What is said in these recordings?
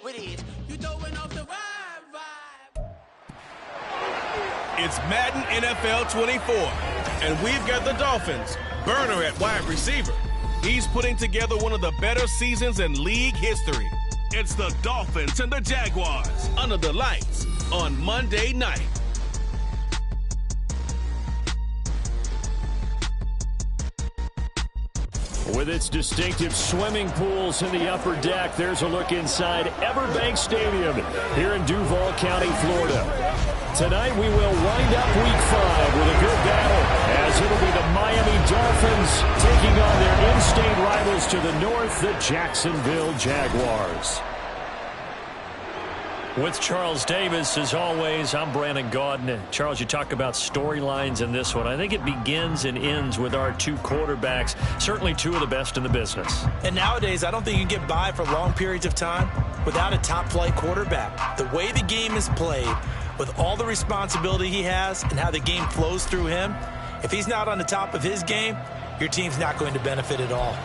what it is. You throwing off the vibe. It's Madden NFL 24, and we've got the Dolphins. Burner at wide receiver. He's putting together one of the better seasons in league history. It's the Dolphins and the Jaguars under the lights on Monday night. With its distinctive swimming pools in the upper deck, there's a look inside Everbank Stadium here in Duval County, Florida. Tonight we will wind up Week 5 with a good battle, as it'll be the Miami Dolphins taking on their in-state rivals to the north, the Jacksonville Jaguars. With Charles Davis, as always, I'm Brandon Gaudin. Charles, you talk about storylines in this one. I think it begins and ends with our two quarterbacks, certainly two of the best in the business. And nowadays, I don't think you can get by for long periods of time without a top-flight quarterback. The way the game is played, with all the responsibility he has and how the game flows through him, if he's not on the top of his game, your team's not going to benefit at all.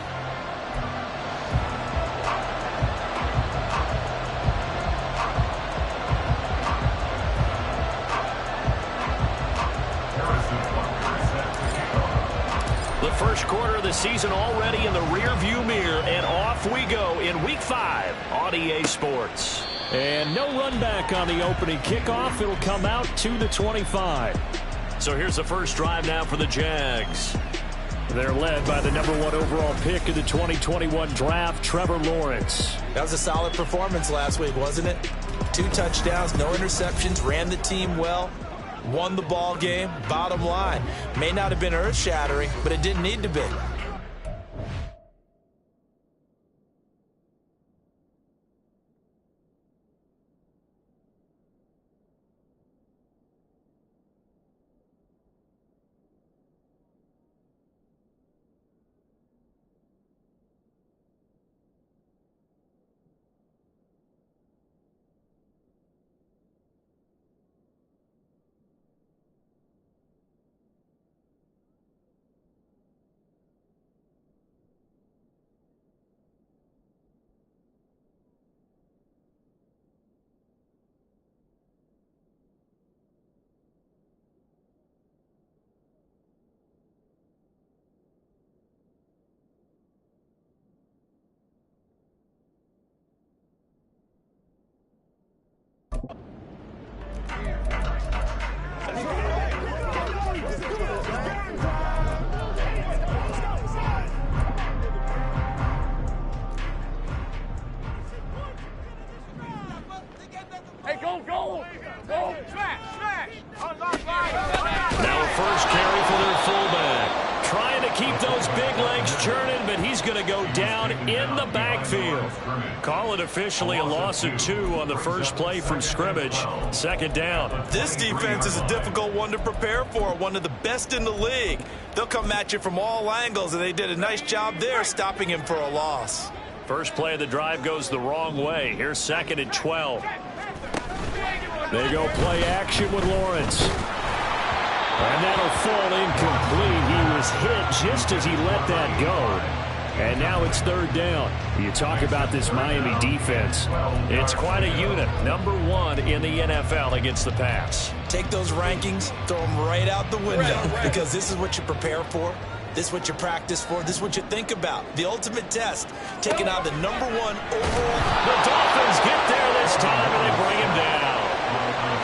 The first quarter of the season already in the rearview mirror, and off we go in Week 5 on EA Sports. And no run back on the opening kickoff. It'll come out to the 25. So here's the first drive now for the Jags. They're led by the #1 overall pick in the 2021 draft, Trevor Lawrence. That was a solid performance last week, wasn't it? 2 touchdowns, no interceptions, ran the team well. Won the ball game. Bottom line, may not have been earth-shattering, but it didn't need to be. Now a first carry for their fullback. Trying to keep those big legs churning, but he's going to go down in the backfield. Call it officially a loss of 2 on the first play from scrimmage. Second down. This defense is a difficult one to prepare for, one of the best in the league. They'll come at you from all angles, and they did a nice job there stopping him for a loss. First play of the drive goes the wrong way. Here's 2nd and 12. They go play action with Lawrence. And that'll fall incomplete. He was hit just as he let that go. And now it's 3rd down. You talk about this Miami defense. It's quite a unit. #1 in the NFL against the pass. Take those rankings, throw them right out the window, because this is what you prepare for. This is what you practice for. This is what you think about. The ultimate test, taking on the #1 overall. The Dolphins get there this time, and they bring him down.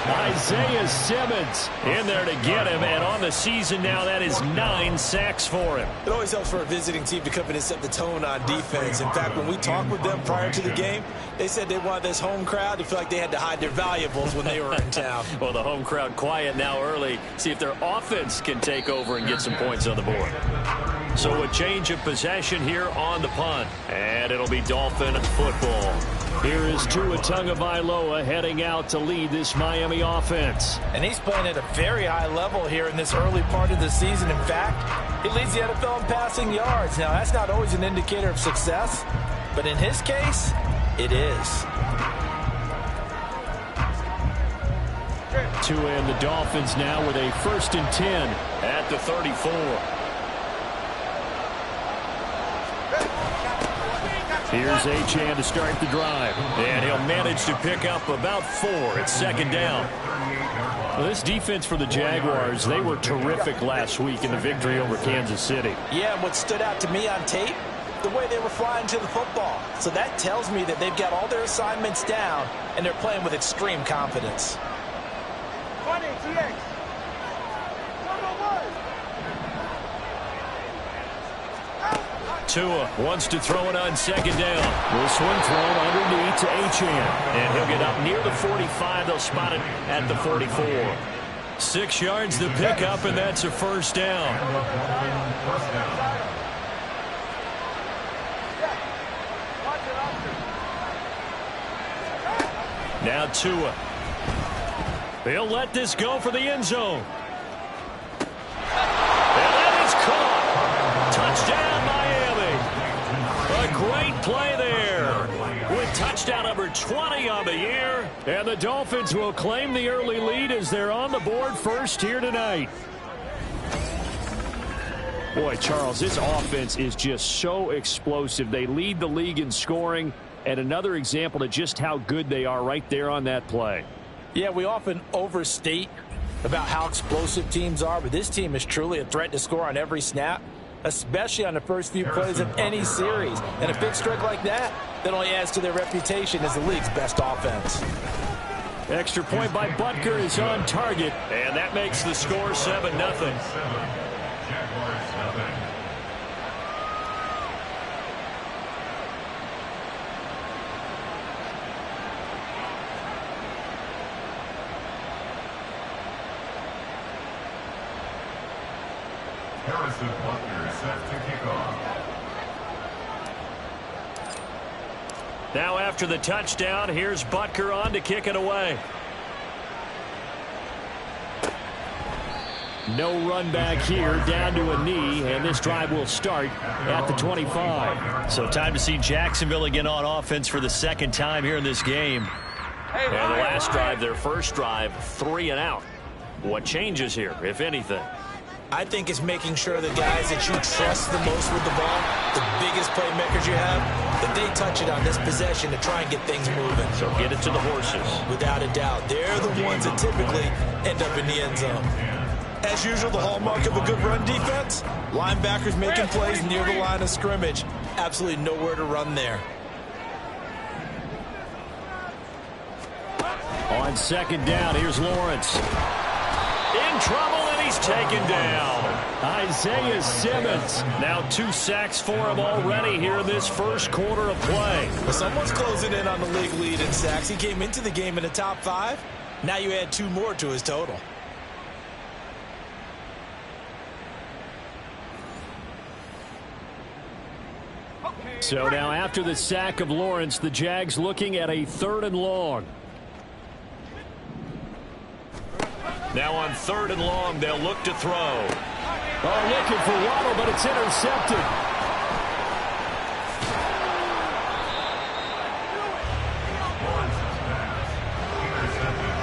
Isaiah Simmons in there to get him, and on the season now, that is 9 sacks for him. It always helps for a visiting team to come in and set the tone on defense. In fact, when we talked with them prior to the game, they said they wanted this home crowd to feel like they had to hide their valuables when they were in town. Well, the home crowd quiet now early. See if their offense can take over and get some points on the board. So a change of possession here on the punt, and it'll be Dolphin football. Here is Tua Tagovailoa heading out to lead this Miami offense. And he's playing at a very high level here in this early part of the season. In fact, he leads the NFL in passing yards. Now, that's not always an indicator of success, but in his case, it is. Tua and the Dolphins now with a 1st and 10 at the 34. Here's Achane to start the drive. And he'll managed to pick up about 4 at second down. Well, this defense for the Jaguars, they were terrific last week in the victory over Kansas City. Yeah, and what stood out to me on tape, the way they were flying to the football. So that tells me that they've got all their assignments down, and they're playing with extreme confidence. Tua wants to throw it on second down. This one thrown underneath to Achane. And he'll get up near the 45. They'll spot it at the 44. 6 yards to pick up, and that's a first down. Now Tua. He'll let this go for the end zone. And that is caught. Touchdown, Miami. A great play there. With touchdown number 20 on the year. And the Dolphins will claim the early lead as they're on the board first here tonight. Boy, Charles, this offense is just so explosive. They lead the league in scoring. And another example of just how good they are right there on that play. Yeah, we often overstate about how explosive teams are, but this team is truly a threat to score on every snap, especially on the first few plays of any series. And a big strike like that only adds to their reputation as the league's best offense. Extra point by Butker is on target, and that makes the score 7-0. Now after the touchdown, here's Butker on to kick it away. No run back here, down to a knee, and this drive will start at the 25. So time to see Jacksonville again on offense for the second time here in this game. And the last drive, their first drive, 3 and out. What changes here, if anything? I think it's making sure the guys that you trust the most with the ball, the biggest playmakers you have, that they touch it on this possession to try and get things moving. So get it to the horses. Without a doubt. They're the ones that typically end up in the end zone. As usual, the hallmark of a good run defense, linebackers making plays near the line of scrimmage. Absolutely nowhere to run there. On second down, here's Lawrence. In trouble, and he's taken down. Isaiah Simmons. Now 2 sacks for him already here in this first quarter of play. Well, someone's closing in on the league lead in sacks. He came into the game in the top 5. Now you add 2 more to his total. So now after the sack of Lawrence, the Jags looking at a 3rd and long. Now on 3rd and long, they'll look to throw. Oh, looking for Waddle, but it's intercepted.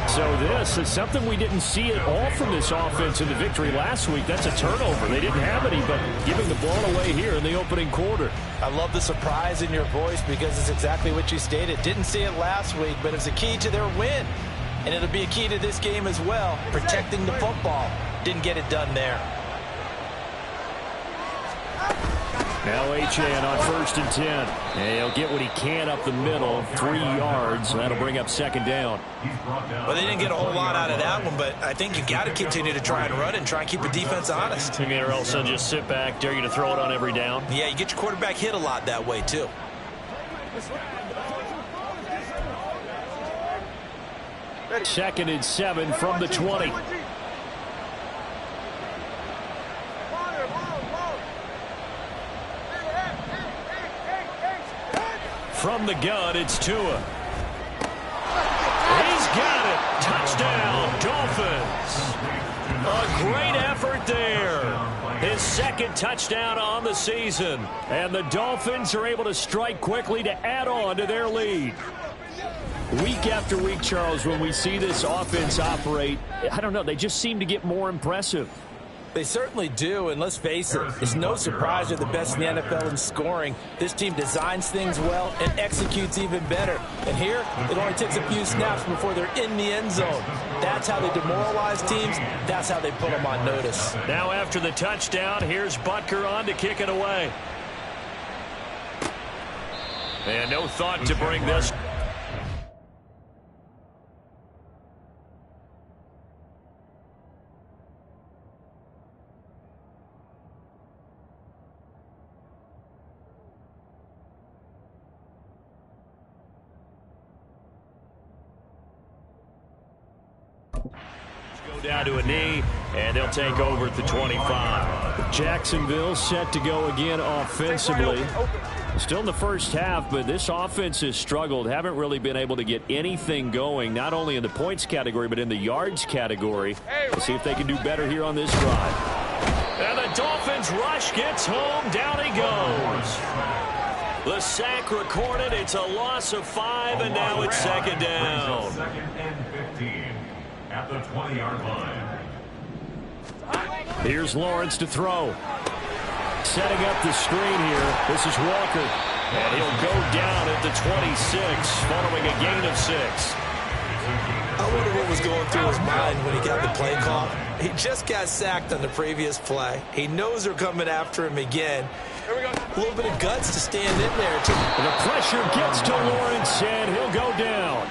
So this is something we didn't see at all from this offense in the victory last week. That's a turnover. They didn't have any, but giving the ball away here in the opening quarter. I love the surprise in your voice because it's exactly what you stated. Didn't see it last week, but it's a key to their win. And it'll be a key to this game as well, protecting the football. Didn't get it done there. Now Achane on 1st and 10. And he'll get what he can up the middle, 3 yards. That'll bring up second down. Well, they didn't get a whole lot out of that one, but I think you got to continue to try and run and try and keep the defense honest. Or else they'll just sit back, dare you to throw it on every down. Yeah, you get your quarterback hit a lot that way, too. Second and 7 from the 20. From the gun, it's Tua. He's got it. Touchdown, Dolphins. A great effort there. His 2nd touchdown on the season. And the Dolphins are able to strike quickly to add on to their lead. Week after week, Charles, when we see this offense operate, I don't know, they just seem to get more impressive. They certainly do, and let's face it, it's no surprise they're the best in the NFL in scoring. This team designs things well and executes even better. And here, it only takes a few snaps before they're in the end zone. That's how they demoralize teams. That's how they put them on notice. Now after the touchdown, here's Butker on to kick it away. And no thought to bring this. Go down to a knee, and they'll take over at the 25. Jacksonville set to go again offensively. Still in the first half, but this offense has struggled. Haven't really been able to get anything going, not only in the points category, but in the yards category. We'll see if they can do better here on this drive. And the Dolphins rush gets home. Down he goes. The sack recorded. It's a loss of 5, and now it's second down. Second and 15 at the 20-yard line. Here's Lawrence to throw. Setting up the screen here. This is Walker. And he'll go down at the 26 following a gain of 6. I wonder what was going through his mind when he got the play call. He just got sacked on the previous play. He knows they're coming after him again. A little bit of guts to stand in there. The pressure gets to Lawrence, and he'll go down.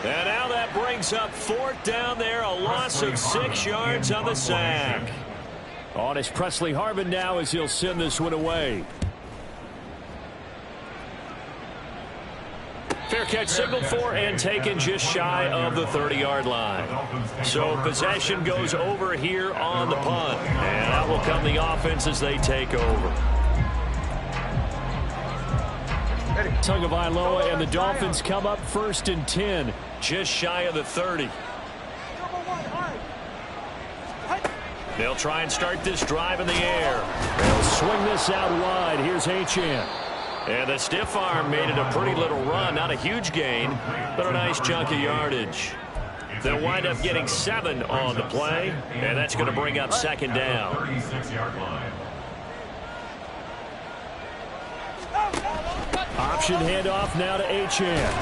And now that brings up 4th down there, a loss of 6 yards on the sack. On is Presley Harvin now as he'll send this one away. Fair catch signaled for and taken just shy of the 30-yard line. So possession goes over here on the punt. And out will come the offense as they take over. Tagovailoa and the Dolphins come up 1st and 10. Just shy of the 30. They'll try and start this drive in the air. They'll swing this out wide. Here's Achane. And the stiff arm made it a pretty little run. Not a huge gain, but a nice chunk of yardage. They'll wind up getting 7 on the play, and that's going to bring up second down. 36-yard line. Option handoff now to Achane.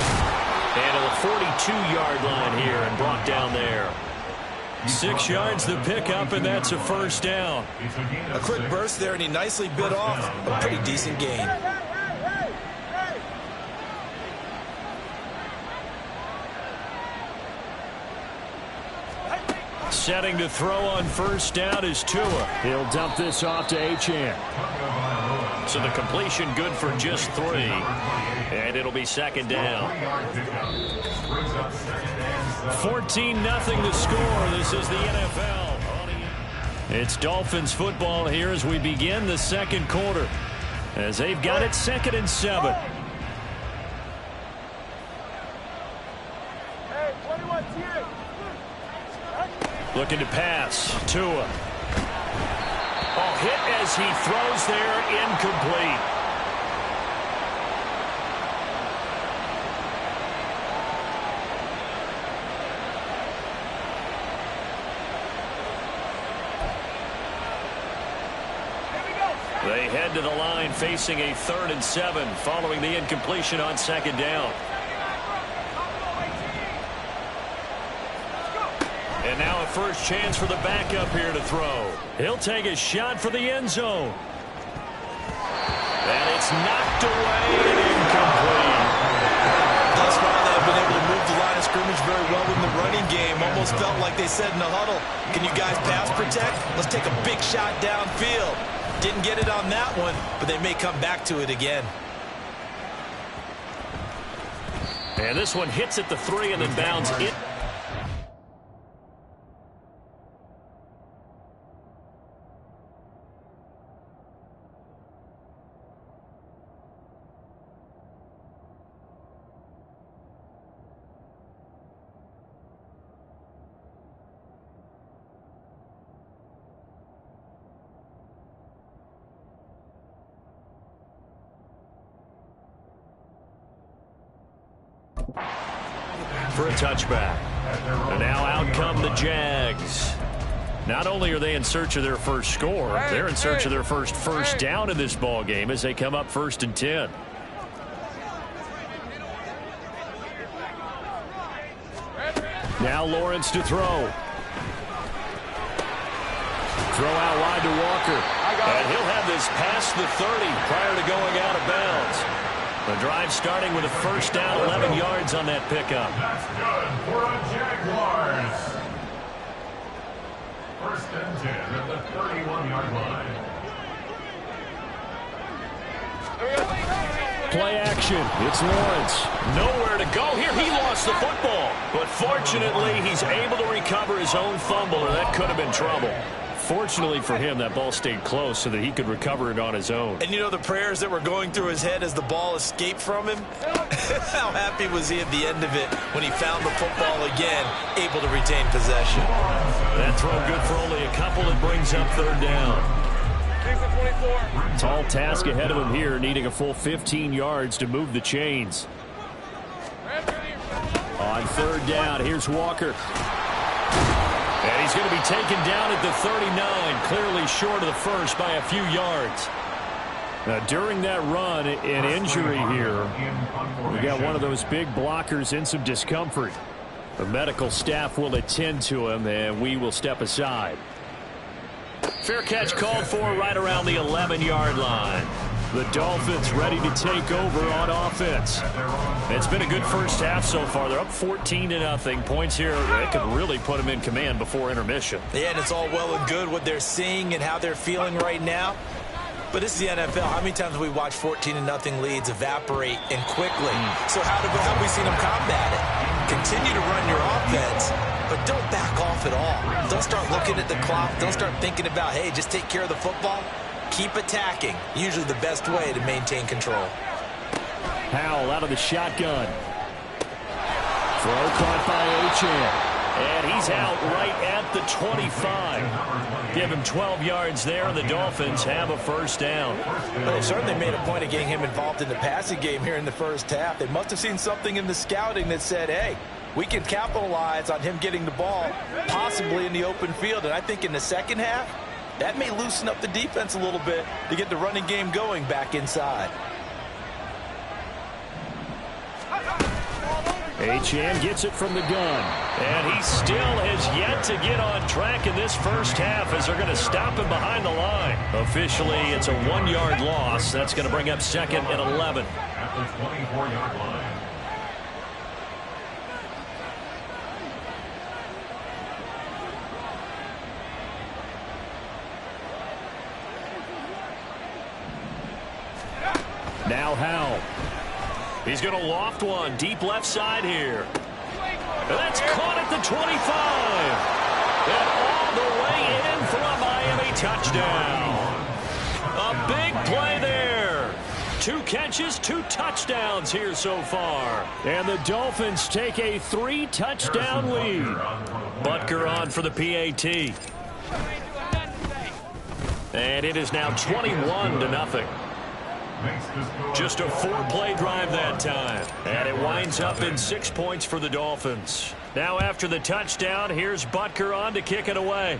And to the 42-yard line here and brought down there. 6 yards the pickup, and that's a 1st down. A quick burst there, and he nicely bit off a pretty decent gain. Setting to throw on 1st down is Tua. He'll dump this off to Achane. So the completion good for just 3. And it'll be second down. 14-0 the score. This is the NFL. It's Dolphins football here as we begin the second quarter. As they've got it 2nd and 7. Looking to pass. Tua. Oh, hit as he throws there, incomplete. They head to the line facing a 3rd and 7 following the incompletion on 2nd down. And now a first chance for the backup here to throw. He'll take a shot for the end zone. And it's knocked away and incomplete. Thus far, they've been able to move the line of scrimmage very well in the running game. Almost felt like they said in the huddle, can you guys pass protect? Let's take a big shot downfield. Didn't get it on that one, but they may come back to it again. And this one hits at the 3 and then bounds in. For a touchback. And now out come the Jags. Not only are they in search of their first score, they're in search of their first down in this ball game as they come up 1st and 10. Now Lawrence to throw. Throw out wide to Walker. And he'll have this past the 30 prior to going out of bounds. The drive starting with a first down, 11 yards on that pickup. That's good for a Jaguars. 1st and 10 at the 31-yard line. Play action. It's Lawrence. Nowhere to go here. He lost the football. But fortunately, he's able to recover his own fumble, or that could have been trouble. Fortunately for him, that ball stayed close so that he could recover it on his own. And you know the prayers that were going through his head as the ball escaped from him? How happy was he at the end of it when he found the football again, able to retain possession? That throw good for only a couple. It brings up 3rd down. Tall task ahead of him here, needing a full 15 yards to move the chains. On 3rd down, here's Walker. And he's going to be taken down at the 39, clearly short of the first by a few yards. Now, during that run, an injury here. We got one of those big blockers in some discomfort. The medical staff will attend to him, and we will step aside. Fair catch called for right around the 11-yard line. The Dolphins ready to take over on offense. It's been a good first half so far. They're up 14-0. Points here that could really put them in command before intermission. Yeah, and it's all well and good what they're seeing and how they're feeling right now. But this is the NFL. How many times have we watched 14-0 leads evaporate and quickly? So how have we seen them combat it? Continue to run your offense, but don't back off at all. Don't start looking at the clock. Don't start thinking about, hey, just take care of the football. Keep attacking. Usually the best way to maintain control. Howell out of the shotgun. Throw caught by Achane. And he's out right at the 25. Give him 12 yards there, and the Dolphins have a first down. Well, they certainly made a point of getting him involved in the passing game here in the first half. They must have seen something in the scouting that said, hey, we can capitalize on him getting the ball, possibly in the open field. And I think in the second half, that may loosen up the defense a little bit to get the running game going back inside. Achane gets it from the gun. And he still has yet to get on track in this first half as they're going to stop him behind the line. Officially, it's a 1-yard loss. That's going to bring up 2nd and 11. At the 24-yard line. Now Howell. He's going to loft one deep left side here. That's caught at the 25. And all the way in for a Miami touchdown. A big play there. 2 catches, 2 touchdowns here so far. And the Dolphins take a 3-touchdown lead. Butker on for the PAT. And it is now 21-0. Just a 4-play drive that time. And it winds up in 6 points for the Dolphins. Now after the touchdown, here's Butker on to kick it away.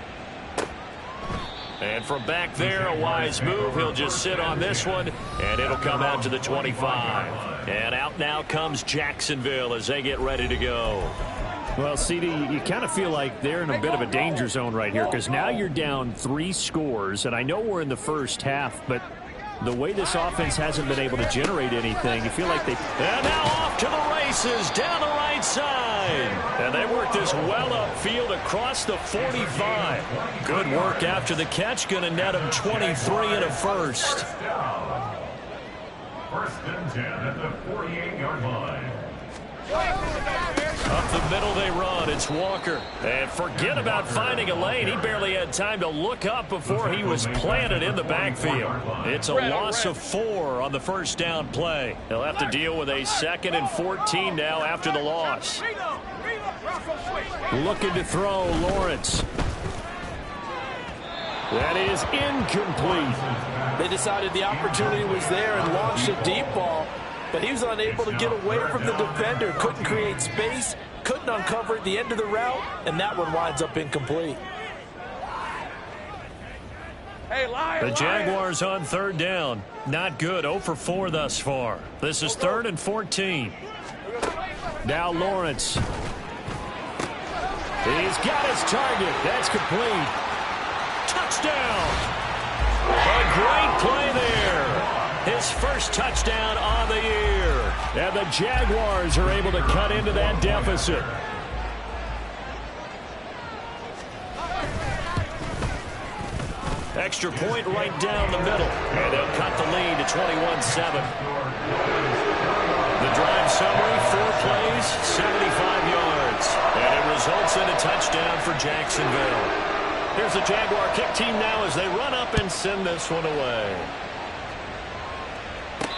And from back there, a wise move. He'll just sit on this one, and it'll come out to the 25. And out now comes Jacksonville as they get ready to go. Well, CD, you kind of feel like they're in a bit of a danger zone right here because now you're down 3 scores, and I know we're in the first half, but the way this offense hasn't been able to generate anything, you feel like they... And now off to the races down the right side. And they work this well upfield across the 45. Good work after the catch. Going to net them 23 and a first. 1st and 10 at the 48-yard line. Up the middle they run. It's Walker. And forget about finding a lane. He barely had time to look up before he was planted in the backfield. It's a loss of 4 on the first down play. They'll have to deal with a 2nd and 14 now after the loss. Looking to throw, Lawrence. That is incomplete. They decided the opportunity was there and launched a deep ball. But he was unable to get away from the defender, couldn't create space, couldn't uncover at the end of the route, and that one winds up incomplete. The Jaguars on third down. Not good. 0 for 4 thus far. This is 3rd and 14. Now Lawrence. He's got his target. That's complete. Touchdown. A great play there. His first touchdown on the year. And the Jaguars are able to cut into that deficit. Extra point right down the middle. And they'll cut the lead to 21-7. The drive summary, 4 plays, 75 yards. And it results in a touchdown for Jacksonville. Here's the Jaguar kick team now as they run up and send this one away.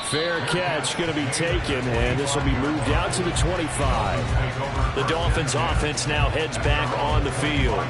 Fair catch going to be taken, and this will be moved out to the 25. The Dolphins offense now heads back on the field.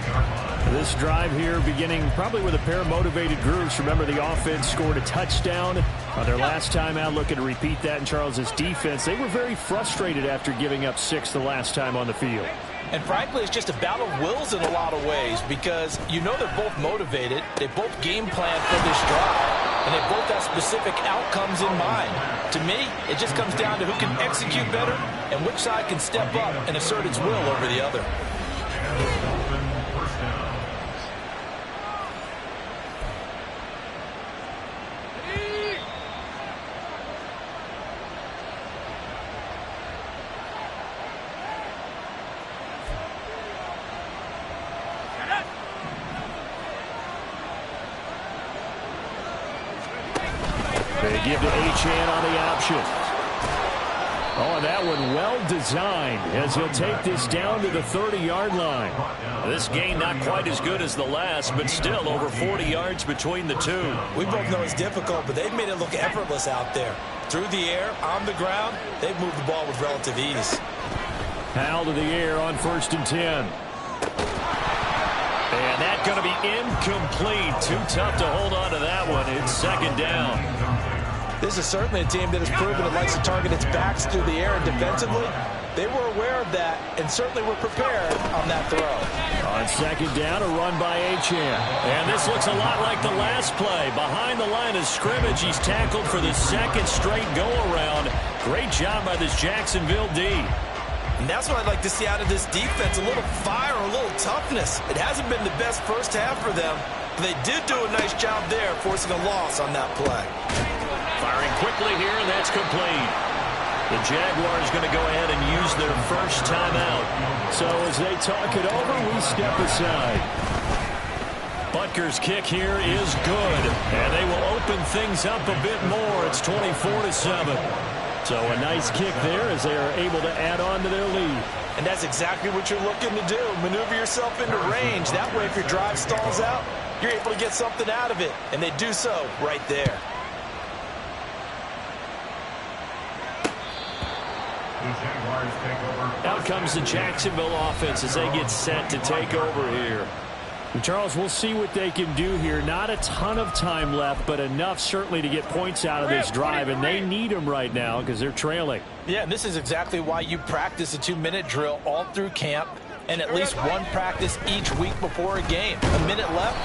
This drive here beginning probably with a pair of motivated groups. Remember, the offense scored a touchdown on their last time out. Looking to repeat that in Charles's defense. They were very frustrated after giving up 6 the last time on the field. And frankly, it's just a battle of wills in a lot of ways because you know they're both motivated. They both game plan for this drive, and they both have specific outcomes in mind. To me, it just comes down to who can execute better and which side can step up and assert its will over the other. They give to Achane on the option. Oh, and that one well designed as he'll take this down to the 30-yard line. This game not quite as good as the last, but still over 40 yards between the two. We both know it's difficult, but they've made it look effortless out there. Through the air, on the ground, they've moved the ball with relative ease. Howell to the air on 1st and 10. And that's going to be incomplete. Too tough to hold on to that one. It's 2nd down. This is certainly a team that has proven it likes to target its backs through the air and defensively. They were aware of that and certainly were prepared on that throw. On 2nd down, a run by Achane. And this looks a lot like the last play. Behind the line of scrimmage, he's tackled for the 2nd straight go-around. Great job by this Jacksonville D. And that's what I'd like to see out of this defense, a little fire, a little toughness. It hasn't been the best first half for them, but they did do a nice job there, forcing a loss on that play. Firing quickly here, and that's complete. The Jaguars going to go ahead and use their first timeout. So as they talk it over, we step aside. Butker's kick here is good, and they will open things up a bit more. It's 24-7. So a nice kick there as they are able to add on to their lead. And that's exactly what you're looking to do. Maneuver yourself into range. That way, if your drive stalls out, you're able to get something out of it. And they do so right there. Out comes the Jacksonville offense as they get set to take over here. Charles, we'll see what they can do here. Not a ton of time left, but enough certainly to get points out of this drive, and they need them right now because they're trailing. Yeah, and this is exactly why you practice a 2-minute drill all through camp and at least one practice each week before a game. A minute left,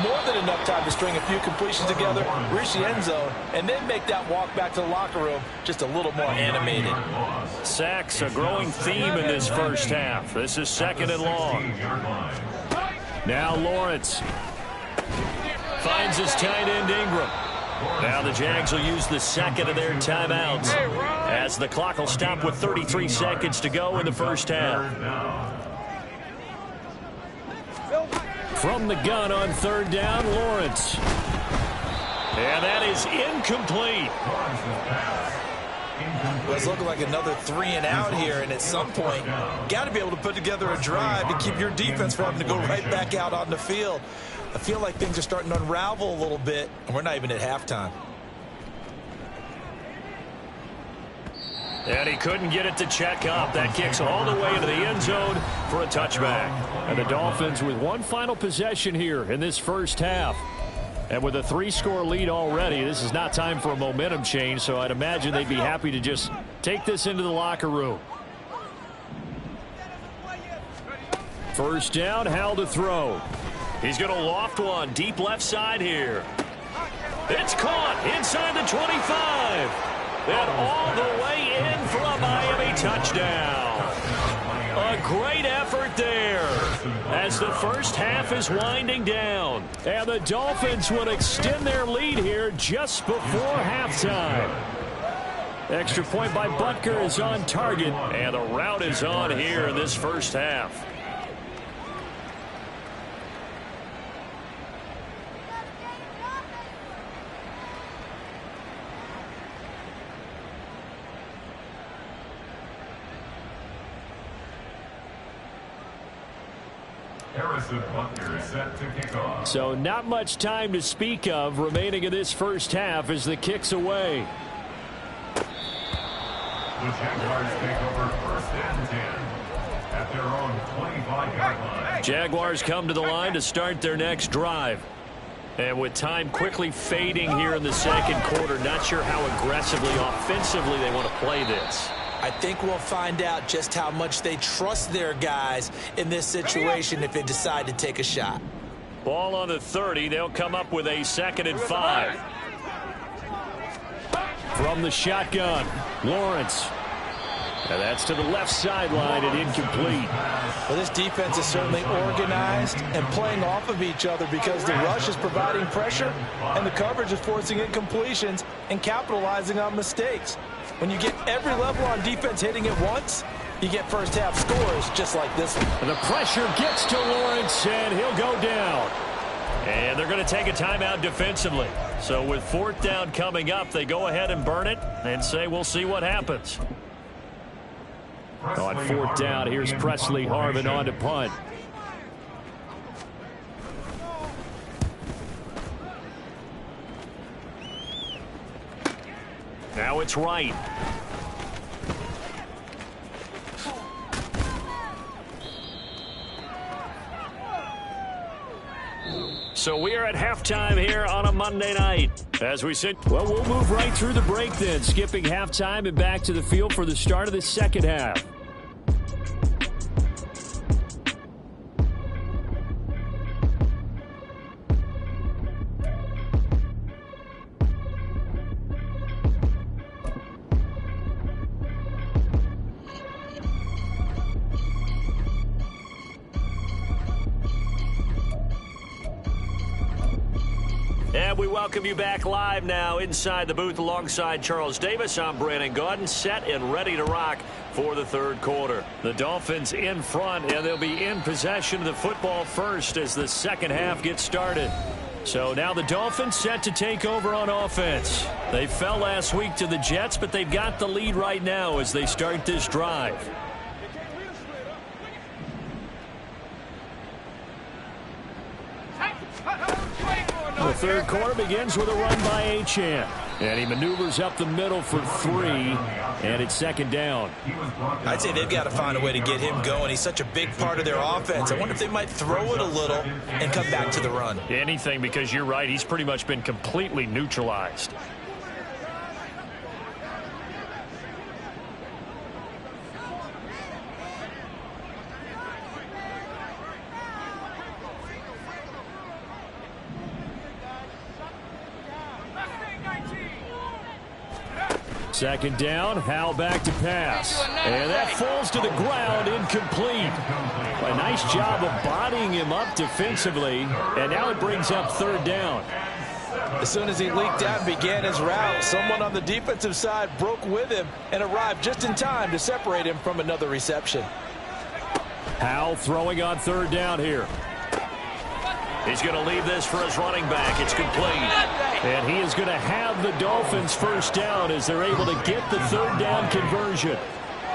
more than enough time to string a few completions together, reach the end zone, and then make that walk back to the locker room just a little more animated. Sacks, a growing theme in this first half. This is 2nd and long. Now Lawrence finds his tight end Ingram. Now the Jags will use the 2nd of their timeouts as the clock will stop with 33 seconds to go in the first half. From the gun on 3rd down, Lawrence. And that is incomplete. Well, it's looking like another 3 and out here, and at some point, got to be able to put together a drive to keep your defense from having to go right back out on the field. I feel like things are starting to unravel a little bit, and we're not even at halftime. And he couldn't get it to check up. That kicks all the way into the end zone for a touchback. And the Dolphins with one final possession here in this first half. And with a 3-score lead already, this is not time for a momentum change, so I'd imagine they'd be happy to just take this into the locker room. 1st down, Howell to throw. He's going to loft one deep left side here. It's caught inside the 25. And all the way in for a Miami touchdown. A great effort there as the first half is winding down. And the Dolphins will extend their lead here just before halftime. Extra point by Butker is on target, and the route is on here in this first half. Set to kick off. So not much time to speak of remaining in this first half as the kick's away. The Jaguars take over 1st and 10 at their own 25-yard line. Jaguars come to the line to start their next drive. And with time quickly fading here in the second quarter, not sure how aggressively, offensively they want to play this. I think we'll find out just how much they trust their guys in this situation if they decide to take a shot. Ball on the 30. They'll come up with a 2nd and 5. From the shotgun, Lawrence. And that's to the left sideline and incomplete. Well, this defense is certainly organized and playing off of each other because the rush is providing pressure and the coverage is forcing incompletions and capitalizing on mistakes. When you get every level on defense hitting at once, you get first half scores just like this one. And the pressure gets to Lawrence, and he'll go down. And they're going to take a timeout defensively. So with 4th down coming up, they go ahead and burn it and say we'll see what happens. On 4th down, here's Presley Harvin on to punt. Now it's Wright. So we are at halftime here on a Monday night. As we sit, well, we'll move right through the break then, skipping halftime and back to the field for the start of the second half. And we welcome you back live now inside the booth alongside Charles Davis. I'm Brandon Gaudin, set and ready to rock for the third quarter. The Dolphins in front, and they'll be in possession of the football first as the second half gets started. So now the Dolphins set to take over on offense. They fell last week to the Jets, but they've got the lead right now as they start this drive. The third quarter begins with a run by Achane. And he maneuvers up the middle for 3, and it's 2nd down. I'd say they've got to find a way to get him going. He's such a big part of their offense. I wonder if they might throw it a little and come back to the run. Anything, because you're right, he's pretty much been completely neutralized. Second down, Howell back to pass. And that falls to the ground, incomplete. A nice job of bodying him up defensively, and now it brings up 3rd down. As soon as he leaked out and began his route, someone on the defensive side broke with him and arrived just in time to separate him from another reception. Howell throwing on 3rd down here. He's going to leave this for his running back. It's complete. And he is going to have the Dolphins first down as they're able to get the 3rd down conversion.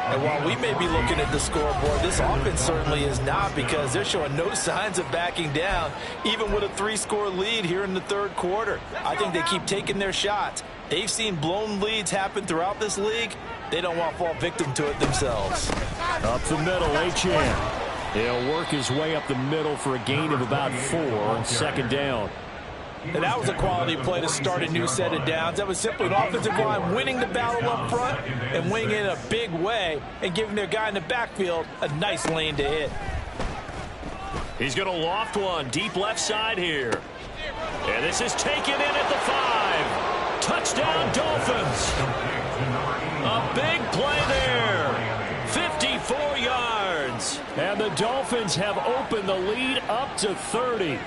And while we may be looking at the scoreboard, this offense certainly is not, because they're showing no signs of backing down, even with a 3-score lead here in the third quarter. I think they keep taking their shots. They've seen blown leads happen throughout this league. They don't want to fall victim to it themselves. Up the middle, Achane. He'll work his way up the middle for a gain of about 4 on 2nd down. And that was a quality play to start a new set of downs. That was simply an offensive line winning the battle up front and winning it in a big way and giving their guy in the backfield a nice lane to hit. He's going to loft one deep left side here. And this is taken in at the 5. Touchdown, Dolphins. A big play there. 54 yards. And the Dolphins have opened the lead up to 30.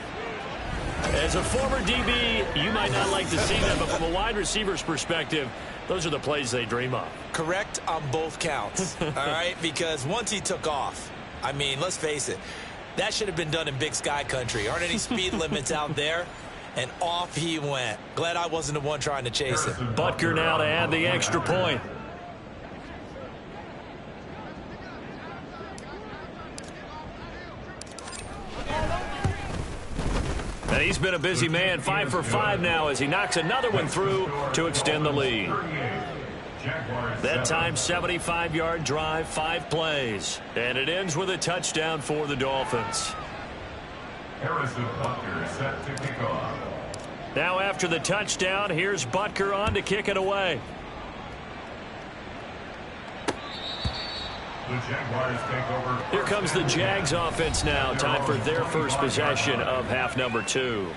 As a former DB, you might not like to see that, but from a wide receiver's perspective, those are the plays they dream of. Correct on both counts, all right? Because once he took off, I mean, let's face it, that should have been done in Big Sky country. Aren't any speed limits out there? And off he went. Glad I wasn't the one trying to chase him. Butker now to add the extra point. And he's been a busy man, 5 for 5 now as he knocks another one through to extend the lead. That time, 75-yard drive, 5 plays. And it ends with a touchdown for the Dolphins. Harrison Butker set to kick off. Now after the touchdown, here's Butker on to kick it away. The Jaguars take over. Here comes the Jags offense now. Time for their first possession of half number 2.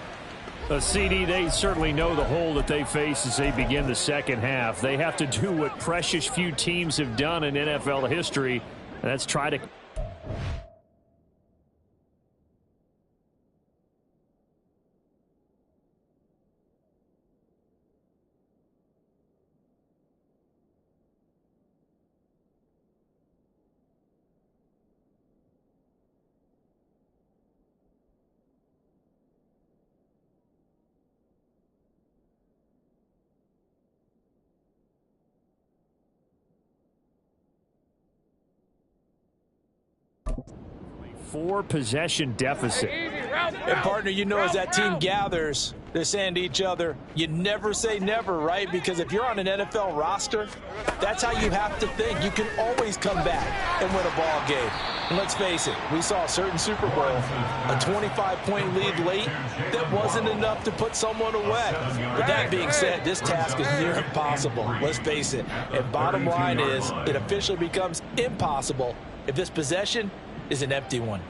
CD, they certainly know the hole that they face as they begin the second half. They have to do what precious few teams have done in NFL history, and that's try to... Four-possession deficit. And, partner, you know, as that team gathers, they're saying to each other, you never say never, right? Because if you're on an NFL roster, that's how you have to think. You can always come back and win a ball game. And let's face it, we saw a certain Super Bowl, a 25-point lead late that wasn't enough to put someone away. With that being said, this task is near impossible. Let's face it. And bottom line is, it officially becomes impossible if this possession is an empty one.